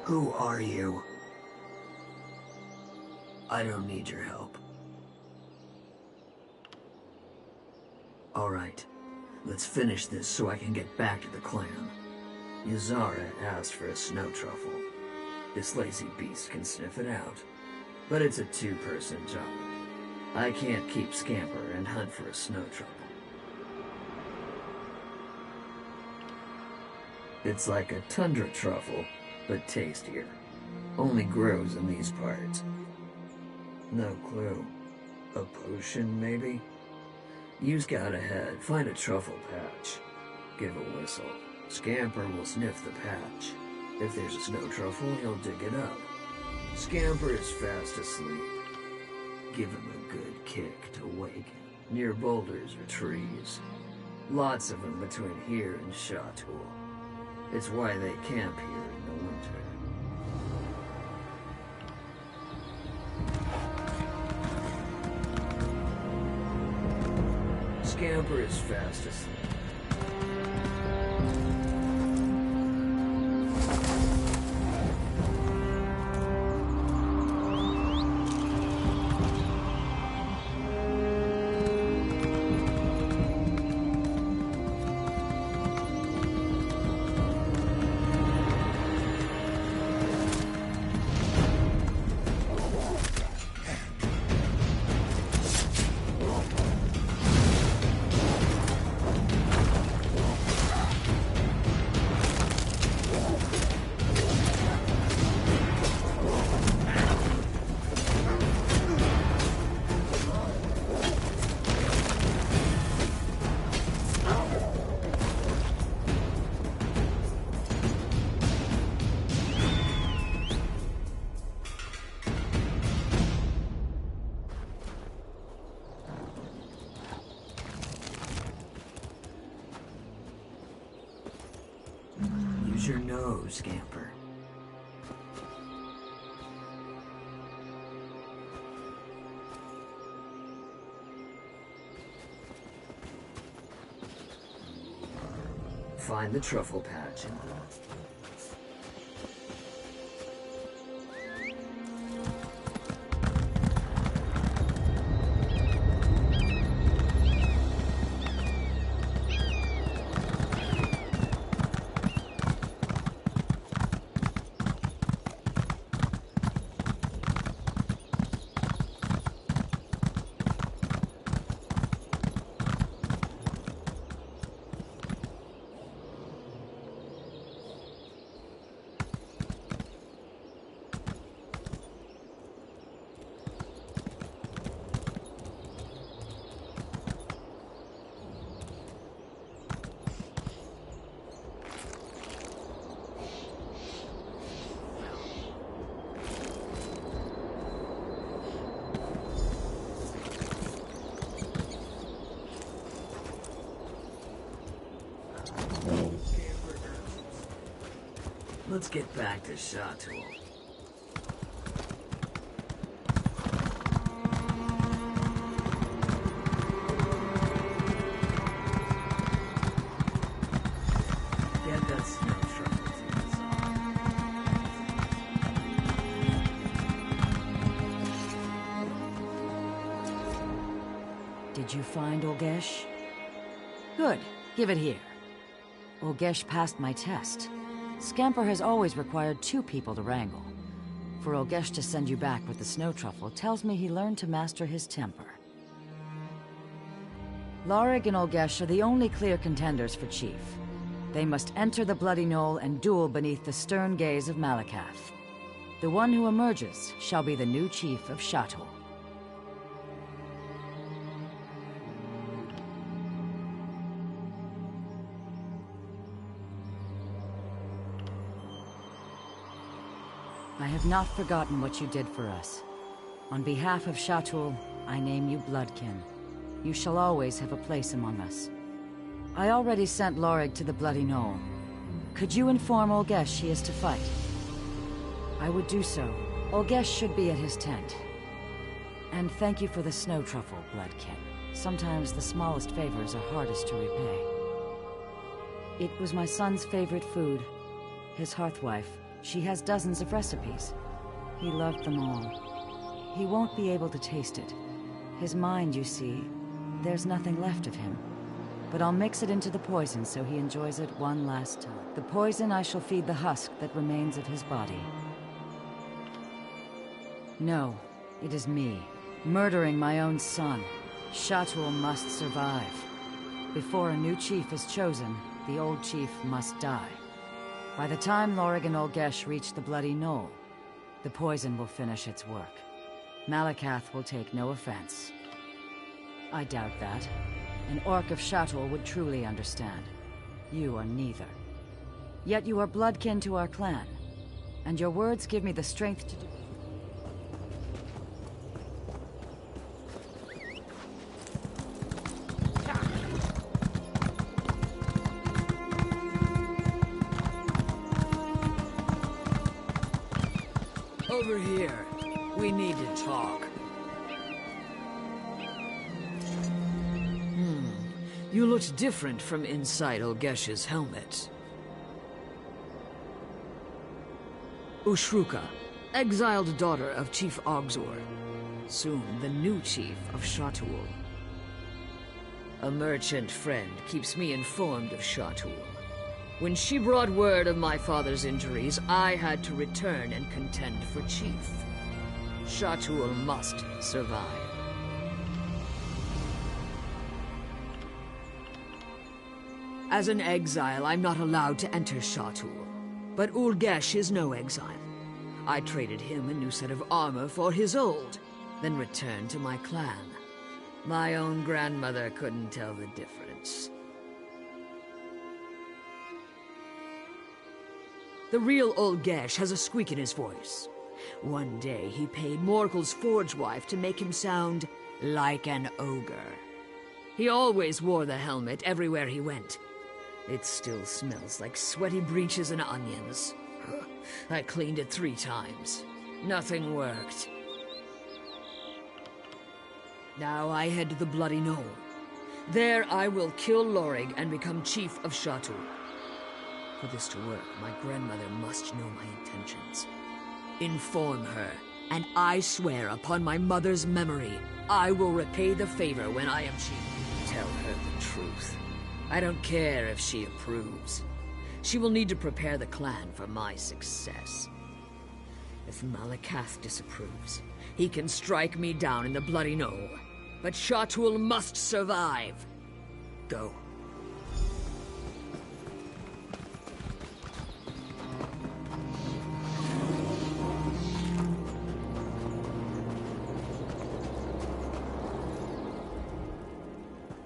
Who are you? I don't need your help. Alright, let's finish this so I can get back to the clan. Yazara asked for a snow truffle. This lazy beast can sniff it out. But it's a two-person job. I can't keep Scamper and hunt for a snow truffle. It's like a tundra truffle, but tastier. Only grows in these parts. No clue. A potion, maybe? You scout ahead, find a truffle patch. Give a whistle. Scamper will sniff the patch. If there's a snow truffle, he'll dig it up. Scamper is fast asleep. Give him a good kick to wake near boulders or trees. Lots of them between here and Shatul. It's why they camp here in the winter. Scamper is fast asleep. Use your nose, Scamper. Find the truffle patch and let's get back to Shatul. Get that snow truffle to us. Did you find Olgesh? Good. Give it here. Olgesh passed my test. Scamper has always required 2 people to wrangle. For Olgesh to send you back with the snow truffle tells me he learned to master his temper. Lorig and Olgesh are the only clear contenders for Chief. They must enter the Bloody Knoll and duel beneath the stern gaze of Malakath. The one who emerges shall be the new Chief of Shatul. I have not forgotten what you did for us. On behalf of Shatul, I name you Bloodkin. You shall always have a place among us. I already sent Lorig to the Bloody Knoll. Could you inform Olgesh he is to fight? I would do so. Olgesh should be at his tent. And thank you for the snow truffle, Bloodkin. Sometimes the smallest favors are hardest to repay. It was my son's favorite food. His hearthwife, She has dozens of recipes. He loved them all. He won't be able to taste it. His mind, you see, there's nothing left of him. But I'll mix it into the poison so he enjoys it one last time. The poison I shall feed the husk that remains of his body. No, it is me, murdering my own son. Shatul must survive. Before a new chief is chosen, the old chief must die. By the time Lorig and Olgesh reach the Bloody Knoll, the poison will finish its work. Malakath will take no offense. I doubt that. An Orc of Shatul would truly understand. You are neither. Yet you are bloodkin to our clan, and your words give me the strength to do... Over here. We need to talk. You looked different from inside Olgesh's helmet. Ushruka, exiled daughter of Chief Ogzor. Soon the new chief of Shatul. A merchant friend keeps me informed of Shatul. When she brought word of my father's injuries, I had to return and contend for chief. Shatul must survive. As an exile, I'm not allowed to enter Shatul. But Ulgesh is no exile. I traded him a new set of armor for his old, then returned to my clan. My own grandmother couldn't tell the difference. The real Olgesh has a squeak in his voice. One day he paid Morkel's forge wife to make him sound like an ogre. He always wore the helmet everywhere he went. It still smells like sweaty breeches and onions. I cleaned it 3 times. Nothing worked. Now I head to the Bloody Knoll. There I will kill Lorig and become chief of Shatul. For this to work, my grandmother must know my intentions. Inform her, and I swear upon my mother's memory, I will repay the favor when I am chief. Tell her the truth. I don't care if she approves. She will need to prepare the clan for my success. If Malakath disapproves, he can strike me down in the Bloody Knoll. But Shatul must survive. Go.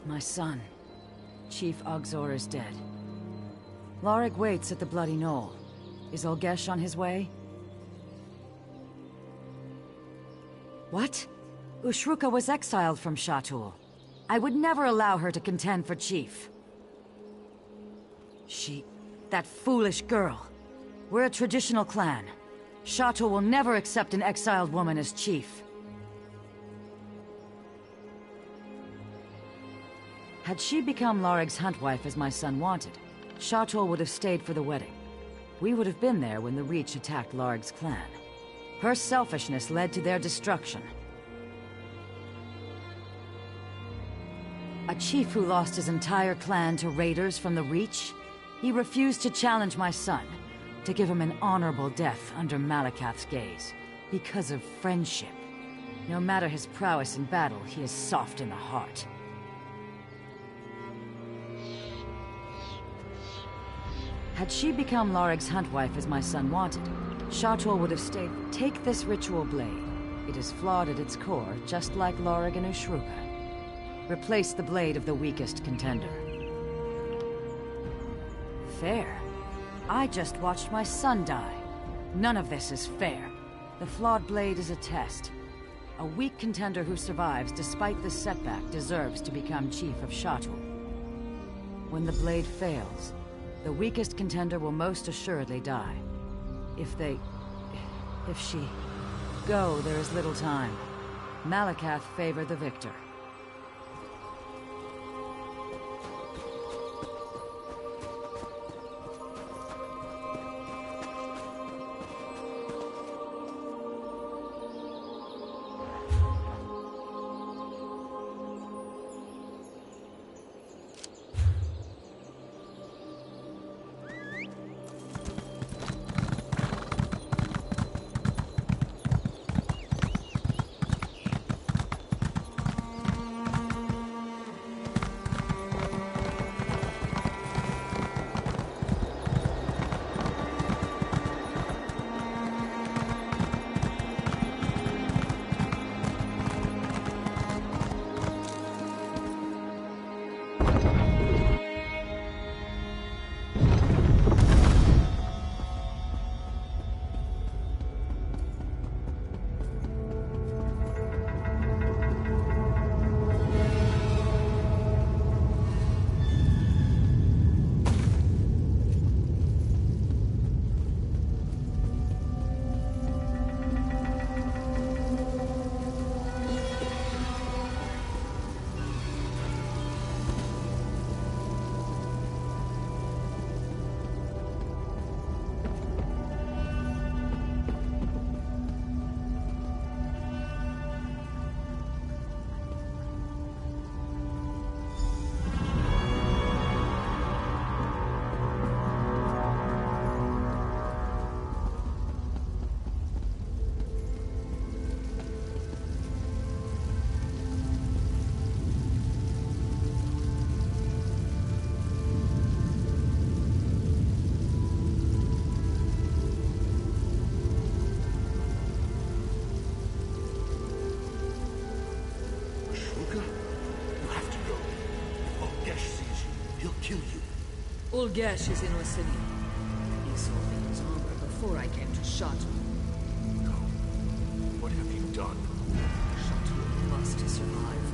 My son, Chief Ogzor is dead. Lorig waits at the Bloody Knoll. Is Olgesh on his way? What? Ushruka was exiled from Shatul. I would never allow her to contend for chief. That foolish girl. We're a traditional clan. Shatul will never accept an exiled woman as chief. Had she become Lorig's huntwife as my son wanted, Shatul would have stayed for the wedding. We would have been there when the Reach attacked Lorig's clan. Her selfishness led to their destruction. A chief who lost his entire clan to raiders from the Reach? He refused to challenge my son, to give him an honorable death under Malakath's gaze, because of friendship. No matter his prowess in battle, he is soft in the heart. Had she become Lorig's huntwife as my son wanted, Shatul would have stayed. Take this ritual blade. It is flawed at its core, just like Lorig and Ushruka. Replace the blade of the weakest contender. Fair? I just watched my son die. None of this is fair. The flawed blade is a test. A weak contender who survives despite this setback deserves to become chief of Shatul. When the blade fails, the weakest contender will most assuredly die. If she... Go, there is little time. Malakath favor the victor. kill you. Ulgesh is in Ossinia. He sold me his armor before I came to Shatu. No. What have you done? Shatu must survive.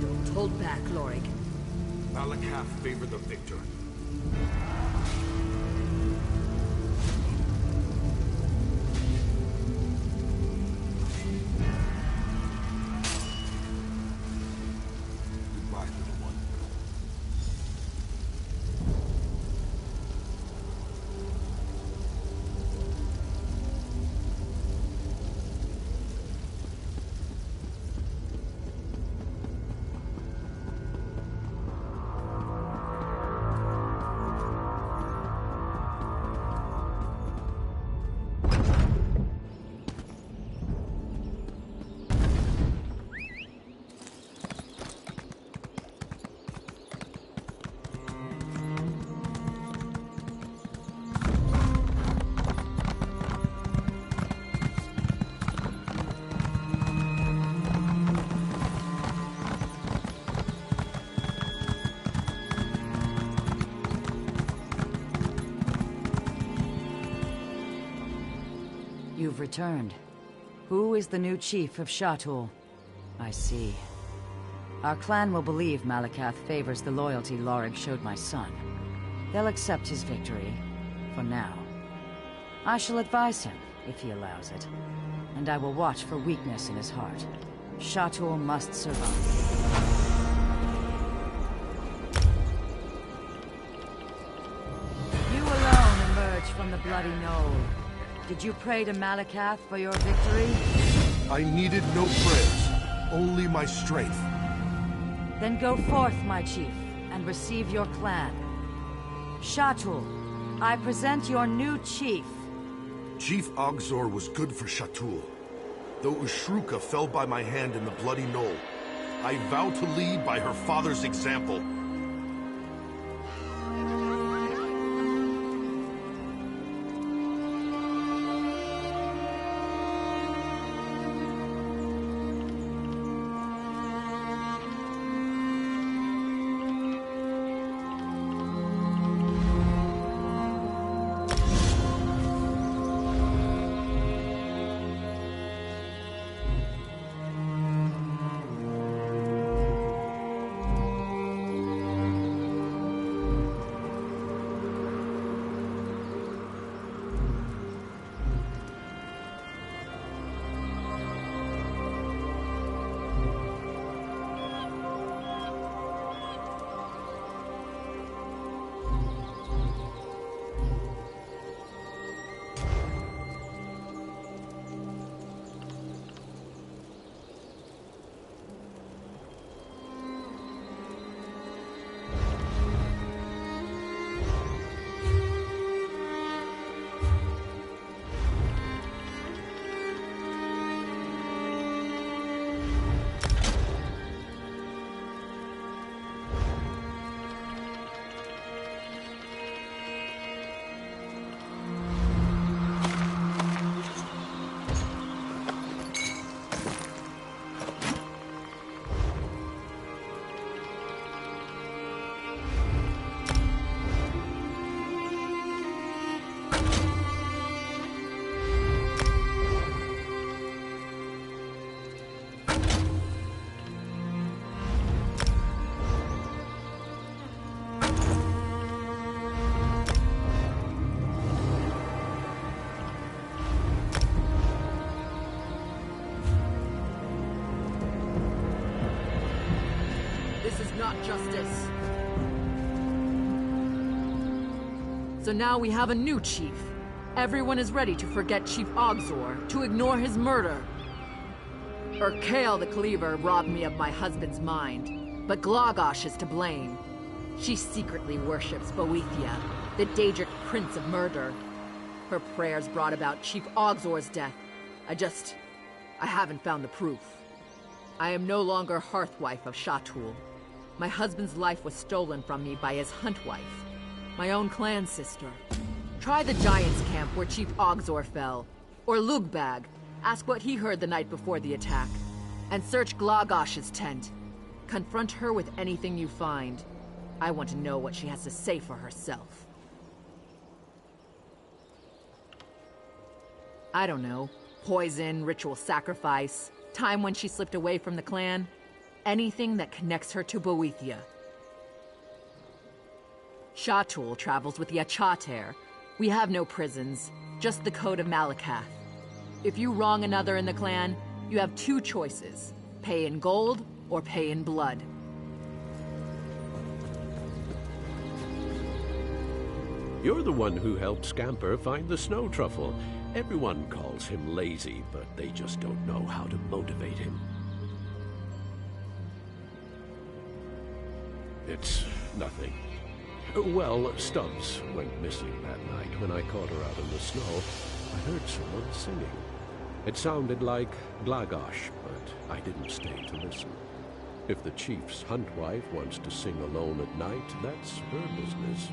Don't hold back, Lorig. Malakath favor the victor. Goodbye, little one. You've returned. Who is the new chief of Shatul? I see. Our clan will believe Malakath favors the loyalty Lorig showed my son. They'll accept his victory, for now. I shall advise him, if he allows it. And I will watch for weakness in his heart. Shatul must survive. You alone emerge from the bloody knoll. Did you pray to Malakath for your victory? I needed no prayers, only my strength. Then go forth, my chief, and receive your clan. Shatul, I present your new chief. Chief Ogzor was good for Shatul. Though Ushruka fell by my hand in the bloody knoll, I vow to lead by her father's example. Not justice. So now we have a new chief. Everyone is ready to forget Chief Ogzor, to ignore his murder. Urkael the Cleaver robbed me of my husband's mind, but Glagosh is to blame. She secretly worships Boethia, the Daedric Prince of Murder. Her prayers brought about Chief Ogzor's death. I haven't found the proof. I am no longer Hearthwife of Shatul. My husband's life was stolen from me by his huntwife, my own clan sister. Try the Giants' camp where Chief Ogzor fell, or Lugbag. Ask what he heard the night before the attack. And search Glagosh's tent. Confront her with anything you find. I want to know what she has to say for herself. I don't know. Poison, ritual sacrifice, time when she slipped away from the clan. Anything that connects her to Boethia. Shatul travels with the Achater. We have no prisons, just the Code of Malakath. If you wrong another in the clan, you have two choices. Pay in gold or pay in blood. You're the one who helped Scamper find the snow truffle. Everyone calls him lazy, but they just don't know how to motivate him. It's nothing. Well, Stubbs went missing that night. When I caught her out in the snow, I heard someone singing. It sounded like Glagosh, but I didn't stay to listen. If the chief's hunt wife wants to sing alone at night, that's her business.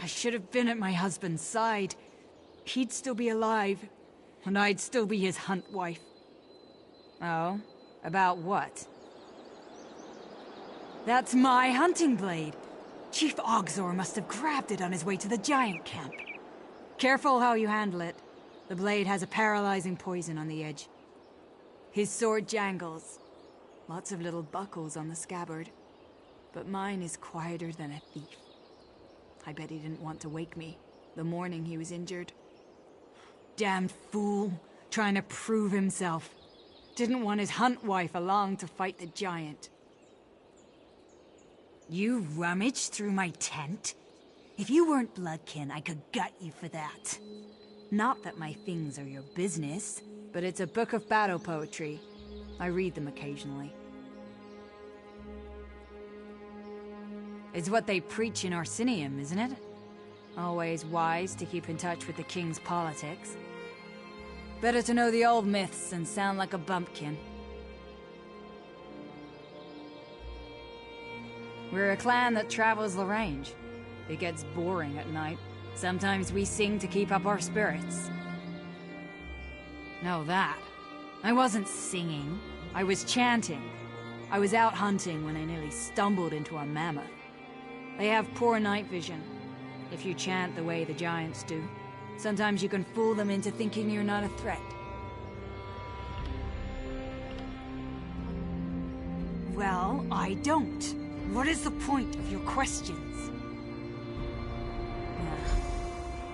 should have been at my husband's side. He'd still be alive, and I'd still be his hunt wife. Oh? About what? That's my hunting blade. Chief Ogzor must have grabbed it on his way to the giant camp. Careful how you handle it. The blade has a paralyzing poison on the edge. His sword jangles. Lots of little buckles on the scabbard. But mine is quieter than a thief. I bet he didn't want to wake me the morning he was injured. Damned fool, trying to prove himself. Didn't want his hunt wife along to fight the giant. You rummaged through my tent? If you weren't Bloodkin, I could gut you for that. Not that my things are your business, but it's a book of battle poetry. I read them occasionally. It's what they preach in Orsinium, isn't it? Always wise to keep in touch with the king's politics. Better to know the old myths than sound like a bumpkin. We're a clan that travels the range. It gets boring at night. Sometimes we sing to keep up our spirits. Know that. I wasn't singing. I was chanting. I was out hunting when I nearly stumbled into a mammoth. They have poor night vision. If you chant the way the giants do, sometimes you can fool them into thinking you're not a threat. Well, I don't. What is the point of your questions?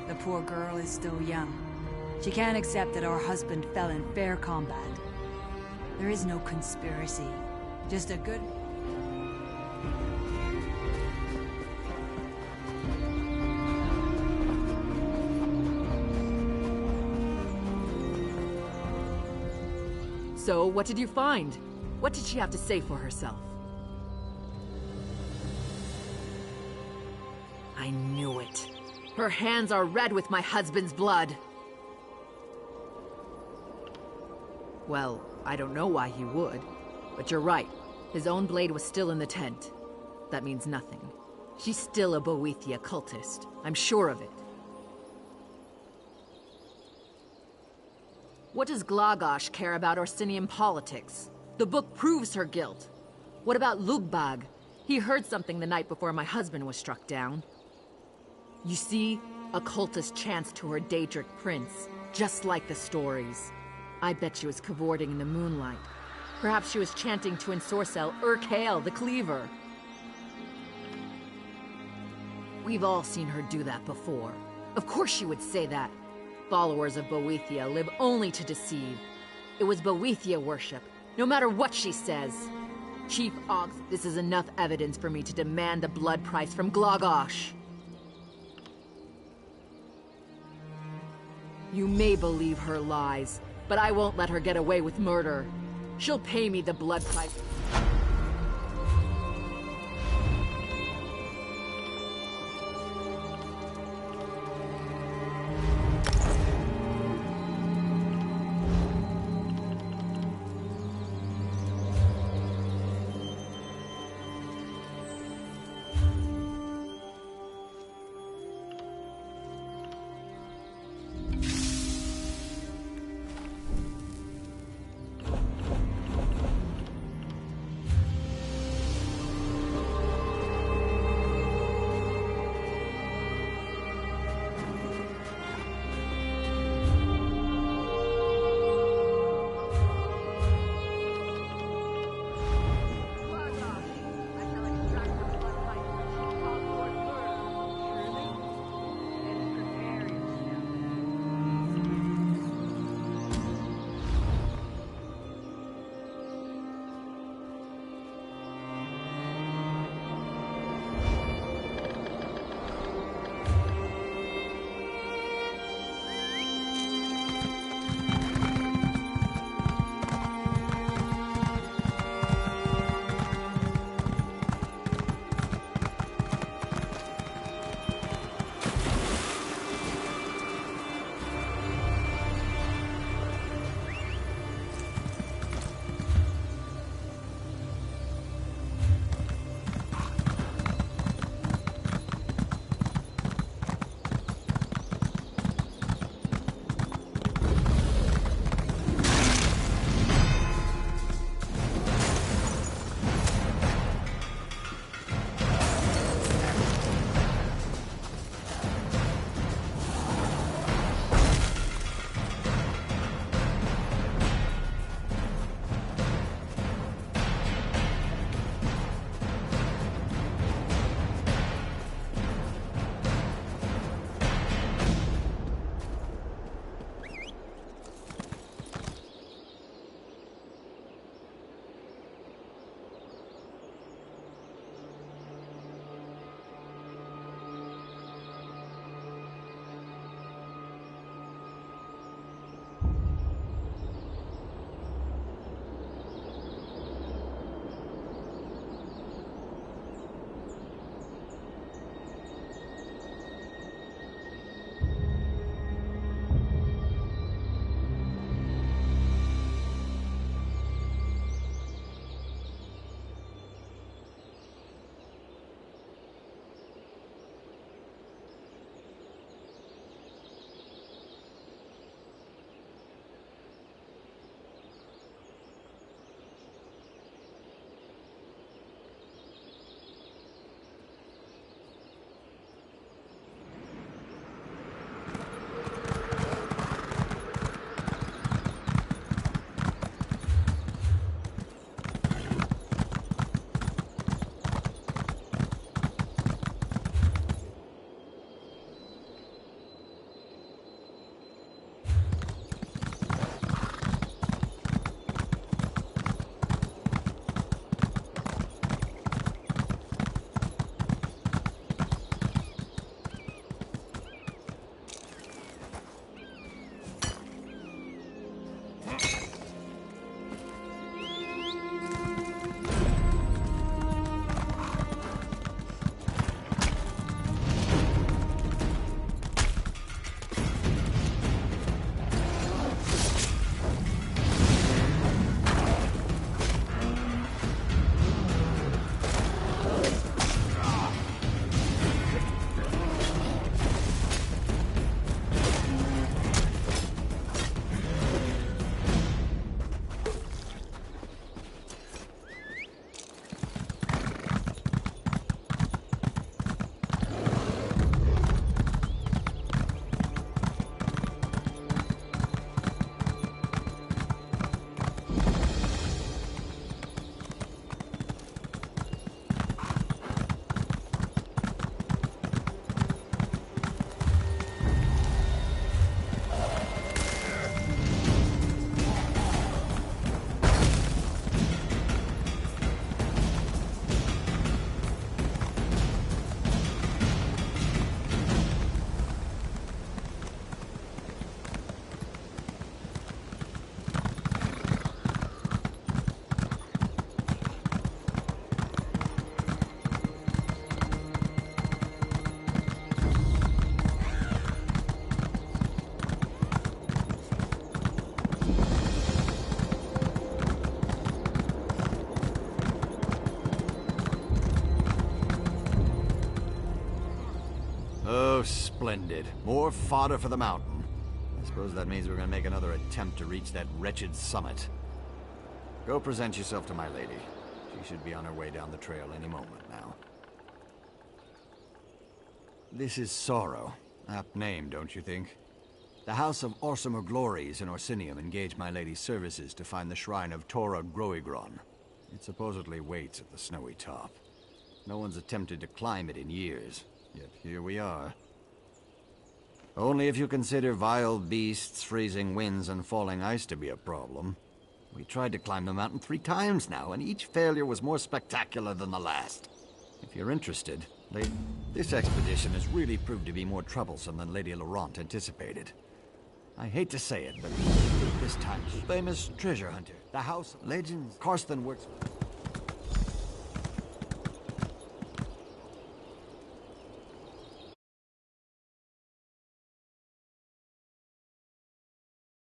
The poor girl is still young. She can't accept that our husband fell in fair combat. There is no conspiracy, just a good... So, what did you find? What did she have to say for herself? I knew it. Her hands are red with my husband's blood. Well, I don't know why he would, but you're right. His own blade was still in the tent. That means nothing. She's still a Boethia cultist. I'm sure of it. What does Glagosh care about Orsinian politics? The book proves her guilt. What about Lugbag? He heard something the night before my husband was struck down. You see, a cultist chants to her Daedric prince, just like the stories. I bet she was cavorting in the moonlight. Perhaps she was chanting to Ensorcel Urkael the Cleaver. We've all seen her do that before. Of course she would say that. Followers of Boethia live only to deceive. It was Boethia worship, no matter what she says. Chief Ogz, this is enough evidence for me to demand the blood price from Glagosh. You may believe her lies, but I won't let her get away with murder. She'll pay me the blood price. Oh, splendid. More fodder for the mountain. I suppose that means we're gonna make another attempt to reach that wretched summit. Go present yourself to my lady. She should be on her way down the trail any moment now. This is Sorrow. Apt name, don't you think? The House of Orsimer Glories in Orsinium engaged my lady's services to find the shrine of Tora Groigron. It supposedly waits at the snowy top. No one's attempted to climb it in years, yet here we are. Only if you consider vile beasts, freezing winds, and falling ice to be a problem. We tried to climb the mountain 3 times now, and each failure was more spectacular than the last. If you're interested, this expedition has really proved to be more troublesome than Lady Laurent anticipated. I hate to say it, but this time, famous treasure hunter, the House of Legends, Karsten works...